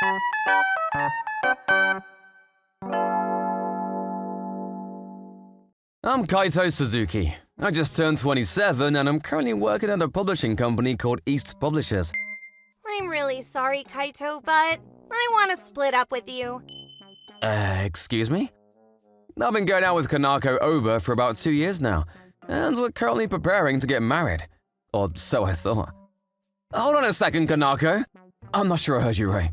I'm Kaito Suzuki. I just turned 27 and I'm currently working at a publishing company called East Publishers. I'm really sorry, Kaito, but I want to split up with you. Excuse me? I've been going out with Kanako Oba for about 2 years now, and we're currently preparing to get married. Or so I thought. Hold on a second, Kanako. I'm not sure I heard you right.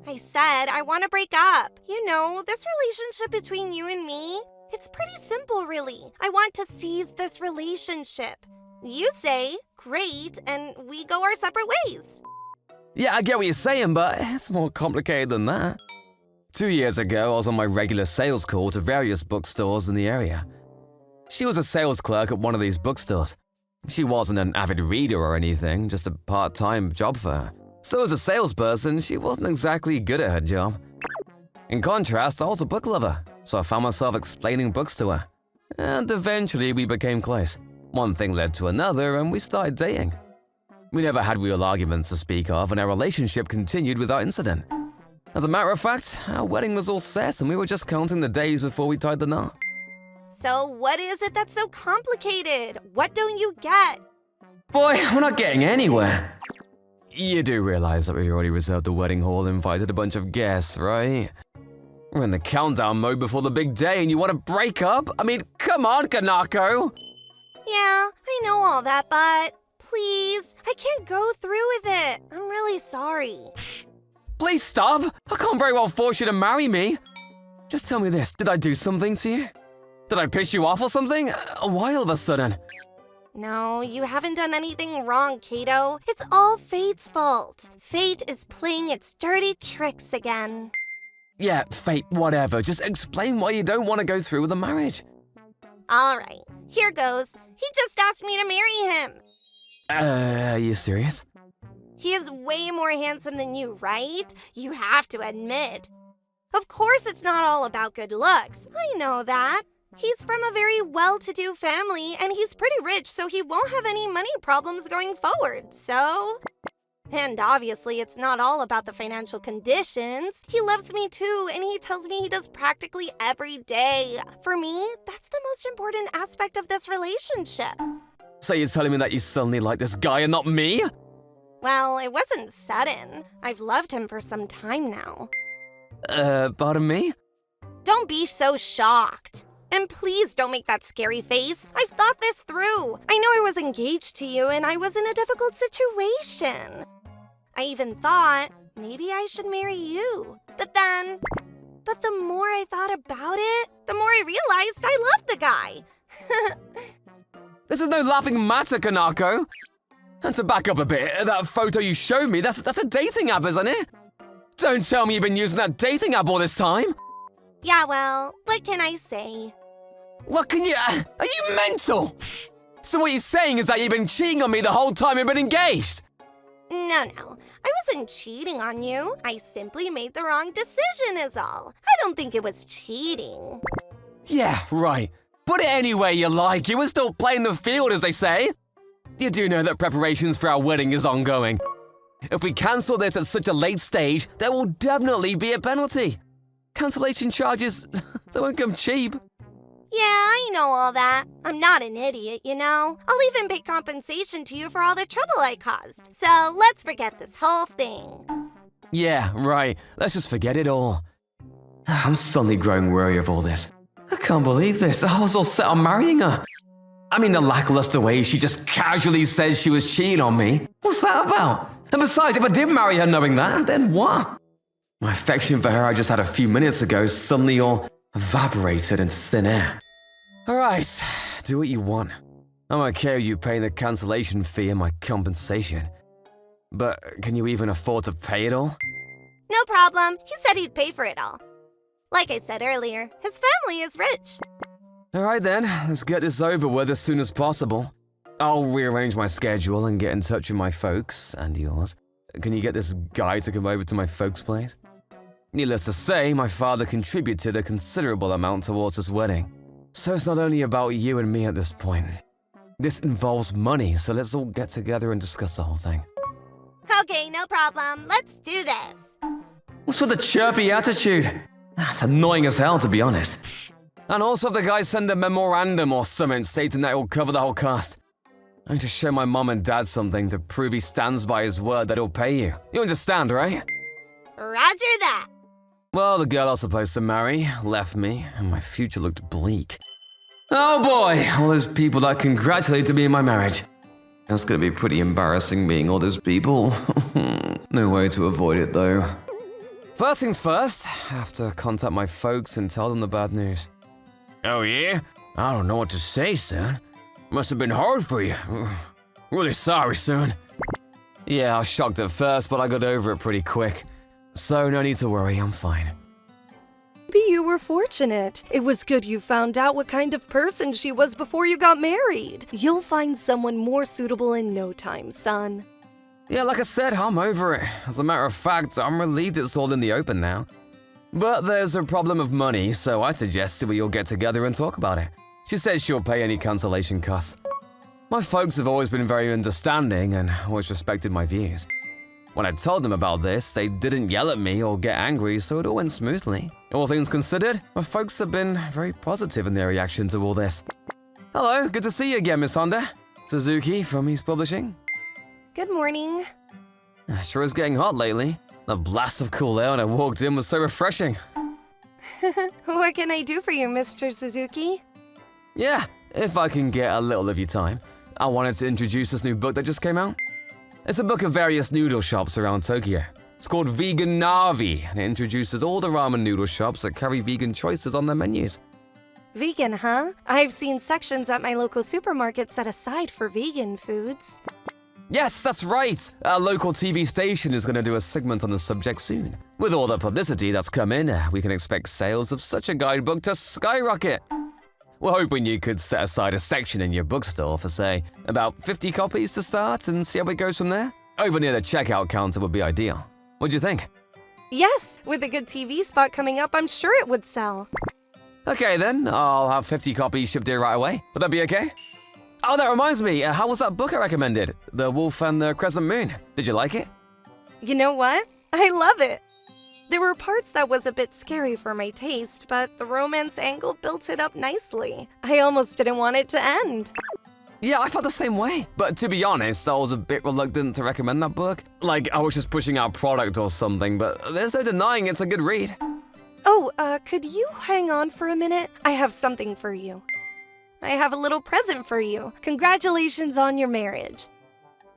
I said I want to break up. You know, this relationship between you and me, it's pretty simple, really. I want to seize this relationship. You say, great, and we go our separate ways. Yeah, I get what you're saying, but it's more complicated than that. 2 years ago, I was on my regular sales call to various bookstores in the area. She was a sales clerk at one of these bookstores. She wasn't an avid reader or anything, just a part-time job for her. So as a salesperson, she wasn't exactly good at her job. In contrast, I was a book lover, so I found myself explaining books to her. And eventually we became close. One thing led to another and we started dating. We never had real arguments to speak of and our relationship continued without incident. As a matter of fact, our wedding was all set and we were just counting the days before we tied the knot. So what is it that's so complicated? What don't you get? Boy, we're not getting anywhere. You do realize that we already reserved the wedding hall and invited a bunch of guests, right? We're in the countdown mode before the big day and you want to break up? I mean, come on, Kanako! Yeah, I know all that, but please, I can't go through with it. I'm really sorry. Please stop! I can't very well force you to marry me. Just tell me this, did I do something to you? Did I piss you off or something? Why all of a sudden? No, you haven't done anything wrong, Kato. It's all fate's fault. Fate is playing its dirty tricks again. Yeah, fate, whatever. Just explain why you don't want to go through with the marriage. All right, here goes. He just asked me to marry him. Are you serious? He is way more handsome than you, right? You have to admit. Of course it's not all about good looks. I know that. He's from a very well-to-do family, and he's pretty rich, so he won't have any money problems going forward, so... And obviously, it's not all about the financial conditions. He loves me too, and he tells me he does practically every day. For me, that's the most important aspect of this relationship. So you're telling me that you suddenly like this guy and not me? Well, it wasn't sudden. I've loved him for some time now. Pardon me? Don't be so shocked. And please don't make that scary face. I've thought this through. I know I was engaged to you and I was in a difficult situation. I even thought maybe I should marry you. But the more I thought about it, the more I realized I love the guy. This is no laughing matter, Kanako. And to back up a bit, that photo you showed me, that's a dating app, isn't it? Don't tell me you've been using that dating app all this time. Yeah, well, what can I say? What can you... Are you mental? So what you're saying is that you've been cheating on me the whole time you've been engaged? No. I wasn't cheating on you. I simply made the wrong decision is all. I don't think it was cheating. Yeah, right. Put it any way you like. You were still playing the field, as they say. You do know that preparations for our wedding is ongoing. If we cancel this at such a late stage, there will definitely be a penalty. Cancellation charges, they won't come cheap. Yeah, I know all that. I'm not an idiot, you know? I'll even pay compensation to you for all the trouble I caused. So let's forget this whole thing. Yeah, right. Let's just forget it all. I'm suddenly growing weary of all this. I can't believe this. I was all set on marrying her. I mean, the lackluster way she just casually says she was cheating on me. What's that about? And besides, if I did marry her knowing that, then what? My affection for her I just had a few minutes ago suddenly all evaporated in thin air. Alright, do what you want. I'm okay with you paying the cancellation fee and my compensation. But can you even afford to pay it all? No problem. He said he'd pay for it all. Like I said earlier, his family is rich. Alright then, let's get this over with as soon as possible. I'll rearrange my schedule and get in touch with my folks, and yours. Can you get this guy to come over to my folks' place? Needless to say, my father contributed a considerable amount towards this wedding. So it's not only about you and me at this point. This involves money, so let's all get together and discuss the whole thing. Okay, no problem. Let's do this. What's with the chirpy attitude? That's annoying as hell, to be honest. And also if the guy send a memorandum or something stating that he'll cover the whole cost. I need to show my mom and dad something to prove he stands by his word that he'll pay you. You understand, right? Roger that. Well, the girl I was supposed to marry left me, and my future looked bleak. Oh boy, all those people that congratulated me in my marriage. It's gonna be pretty embarrassing meeting all those people. No way to avoid it though. First things first, I have to contact my folks and tell them the bad news. Oh yeah? I don't know what to say, son. Must have been hard for you. Really sorry, son. Yeah, I was shocked at first, but I got over it pretty quick. So no need to worry, I'm fine. Maybe you were fortunate. It was good you found out what kind of person she was before you got married. You'll find someone more suitable in no time, son. Yeah, like I said, I'm over it. As a matter of fact, I'm relieved it's all in the open now. But there's a problem of money, so I suggested we all get together and talk about it. She says she'll pay any cancellation costs. My folks have always been very understanding and always respected my views. When I told them about this, they didn't yell at me or get angry, so it all went smoothly. All things considered, my folks have been very positive in their reaction to all this. Hello, good to see you again, Miss Honda. Suzuki from East Publishing. Good morning. Sure is getting hot lately. The blast of cool air when I walked in was so refreshing. What can I do for you, Mr. Suzuki? Yeah, if I can get a little of your time. I wanted to introduce this new book that just came out. It's a book of various noodle shops around Tokyo. It's called Vegan Navi, and it introduces all the ramen noodle shops that carry vegan choices on their menus. Vegan, huh? I've seen sections at my local supermarket set aside for vegan foods. Yes, that's right! Our local TV station is going to do a segment on the subject soon. With all the publicity that's come in, we can expect sales of such a guidebook to skyrocket. We're hoping you could set aside a section in your bookstore for, say, about 50 copies to start and see how it goes from there. Over near the checkout counter would be ideal. What do you think? Yes, with a good TV spot coming up, I'm sure it would sell. Okay then, I'll have 50 copies shipped here right away. Would that be okay? Oh, that reminds me, how was that book I recommended? The Wolf and the Crescent Moon. Did you like it? You know what? I love it. There were parts that was a bit scary for my taste, but the romance angle built it up nicely. I almost didn't want it to end. Yeah, I felt the same way. But to be honest, I was a bit reluctant to recommend that book. Like, I was just pushing out product or something, but there's no denying it's a good read. Oh, could you hang on for a minute? I have something for you. I have a little present for you. Congratulations on your marriage.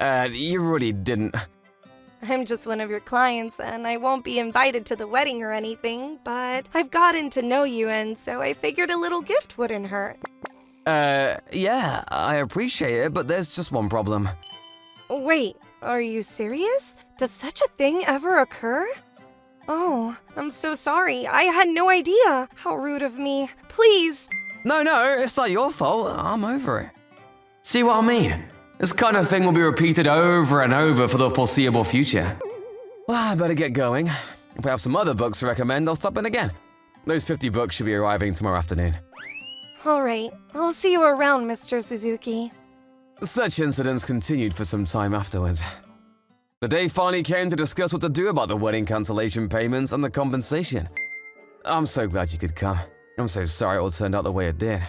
You really didn't. I'm just one of your clients, and I won't be invited to the wedding or anything, but I've gotten to know you, and so I figured a little gift wouldn't hurt. Yeah, I appreciate it, but there's just one problem. Wait, are you serious? Does such a thing ever occur? Oh, I'm so sorry. I had no idea. How rude of me. Please. No, it's not your fault. I'm over it. See what I mean? This kind of thing will be repeated over and over for the foreseeable future. Well, I better get going. If I have some other books to recommend, I'll stop in again. Those 50 books should be arriving tomorrow afternoon. All right, I'll see you around, Mr. Suzuki. Such incidents continued for some time afterwards. The day finally came to discuss what to do about the wedding cancellation payments and the compensation. I'm so glad you could come. I'm so sorry it all turned out the way it did.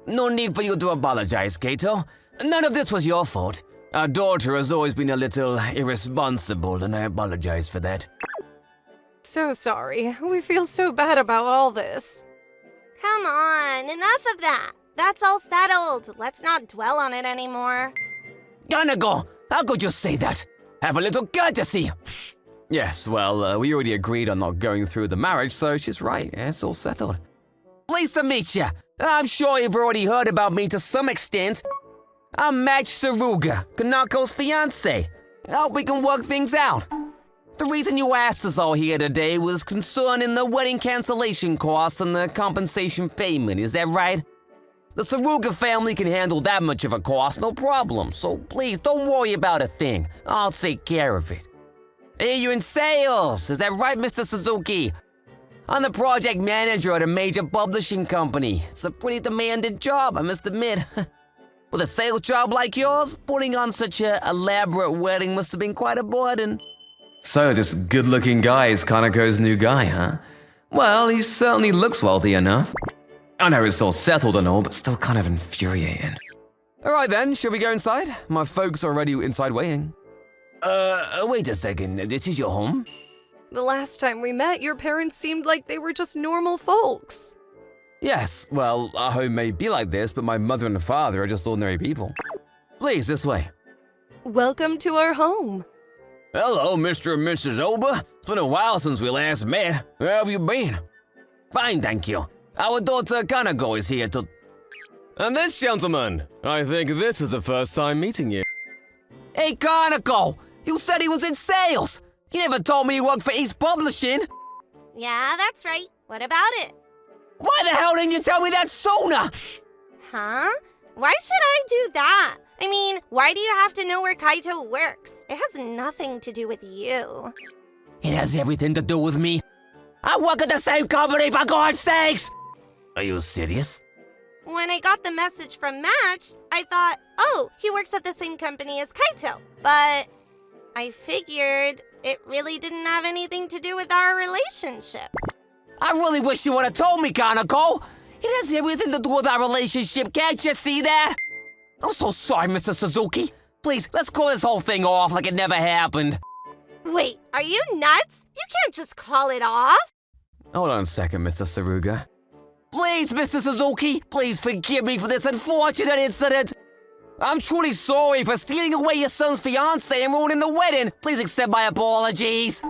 No need for you to apologize, Kato. None of this was your fault. Our daughter has always been a little irresponsible, and I apologize for that. So sorry. We feel so bad about all this. Come on, enough of that. That's all settled. Let's not dwell on it anymore. Kanago, how could you say that? Have a little courtesy. Yes, well, we already agreed on not going through the marriage, so she's right. It's all settled. Pleased to meet you. I'm sure you've already heard about me to some extent. I'm Match Saruga, Kanako's fiancé. I hope we can work things out. The reason you asked us all here today was concerning the wedding cancellation costs and the compensation payment, is that right? The Saruga family can handle that much of a cost, no problem, so please don't worry about a thing. I'll take care of it. Hey, you're in sales, is that right, Mr. Suzuki? I'm the project manager at a major publishing company. It's a pretty demanding job, I must admit. With a sales job like yours, putting on such an elaborate wedding must have been quite a burden. So this good-looking guy is Kaneko's new guy, huh? Well, he certainly looks wealthy enough. I know it's all settled and all, but still kind of infuriating. Alright then, shall we go inside? My folks are already inside waiting. Wait a second, this is your home? The last time we met, your parents seemed like they were just normal folks. Yes, well, our home may be like this, but my mother and father are just ordinary people. Please, this way. Welcome to our home. Hello, Mr. and Mrs. Oba. It's been a while since we last met. Where have you been? Fine, thank you. Our daughter Kaneko is here to... And this gentleman, I think this is the first time meeting you. Hey, Kaneko! You said he was in sales! You never told me you worked for East Publishing! Yeah, that's right. What about it? Why the hell didn't you tell me that sooner? Huh? Why should I do that? I mean, why do you have to know where Kaito works? It has nothing to do with you. It has everything to do with me. I work at the same company, for God's sakes! Are you serious? When I got the message from Match, I thought, oh, he works at the same company as Kaito. But I figured it really didn't have anything to do with our relationship. I really wish you would have told me, Kaneko. It has everything to do with our relationship, can't you see that? I'm so sorry, Mr. Suzuki. Please, let's call this whole thing off like it never happened. Wait, are you nuts? You can't just call it off. Hold on a second, Mr. Saruga. Please, Mr. Suzuki, please forgive me for this unfortunate incident. I'm truly sorry for stealing away your son's fiancé and ruining the wedding. Please accept my apologies.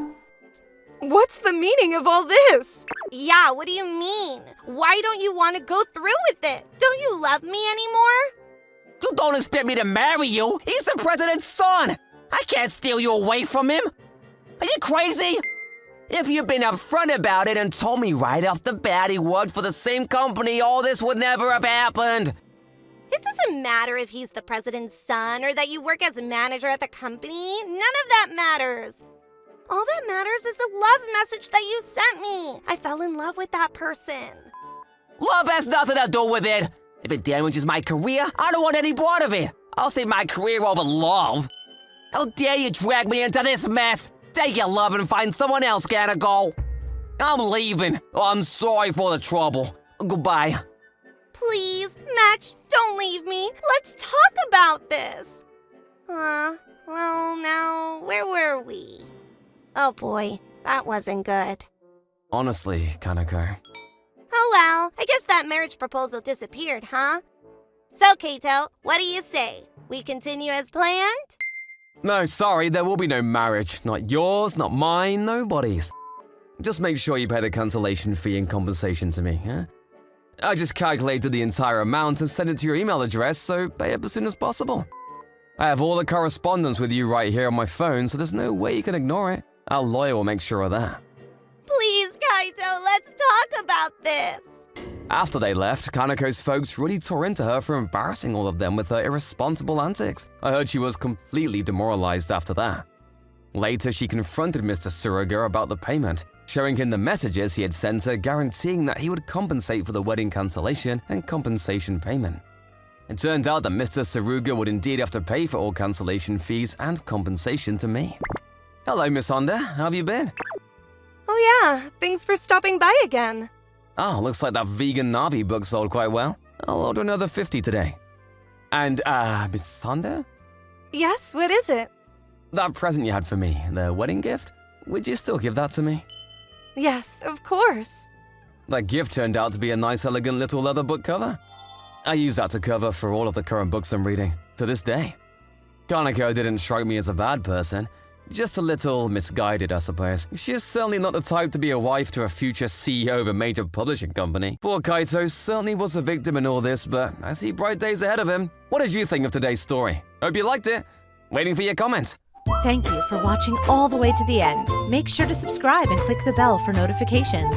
What's the meaning of all this? Yeah, what do you mean? Why don't you want to go through with it? Don't you love me anymore? You don't expect me to marry you. He's the president's son. I can't steal you away from him. Are you crazy? If you'd been upfront about it and told me right off the bat he worked for the same company, all this would never have happened. It doesn't matter if he's the president's son or that you work as a manager at the company. None of that matters. All that matters is the love message that you sent me. I fell in love with that person. Love has nothing to do with it. If it damages my career, I don't want any part of it. I'll save my career over love. How dare you drag me into this mess? Take your love and find someone else, Kaneko. I'm leaving. I'm sorry for the trouble. Goodbye. Please, Match, don't leave me. Let's talk about this. Well, now, where were we? Oh boy, that wasn't good. Honestly, Kaneko. Oh well, I guess that marriage proposal disappeared, huh? So, Kaito, what do you say? We continue as planned? No, sorry, there will be no marriage. Not yours, not mine, nobody's. Just make sure you pay the cancellation fee in compensation to me, huh? I just calculated the entire amount and sent it to your email address, so pay up as soon as possible. I have all the correspondence with you right here on my phone, so there's no way you can ignore it. Our lawyer will make sure of that. Please, Kaito, let's talk about this. After they left, Kaneko's folks really tore into her for embarrassing all of them with her irresponsible antics. I heard she was completely demoralized after that. Later, she confronted Mr. Suruga about the payment, showing him the messages he had sent her guaranteeing that he would compensate for the wedding cancellation and compensation payment. It turned out that Mr. Suruga would indeed have to pay for all cancellation fees and compensation to me. Hello, Miss Honda. How have you been? Oh yeah, thanks for stopping by again. Oh, looks like that vegan Navi book sold quite well. I'll order another 50 today. And, Miss Honda? Yes, what is it? That present you had for me, the wedding gift? Would you still give that to me? Yes, of course. That gift turned out to be a nice, elegant little leather book cover. I use that to cover for all of the current books I'm reading, to this day. Kaneko didn't strike me as a bad person. Just a little misguided, I suppose. She is certainly not the type to be a wife to a future CEO of a major publishing company. Poor Kaito certainly was a victim in all this, but I see bright days ahead of him. What did you think of today's story? Hope you liked it. Waiting for your comments. Thank you for watching all the way to the end. Make sure to subscribe and click the bell for notifications.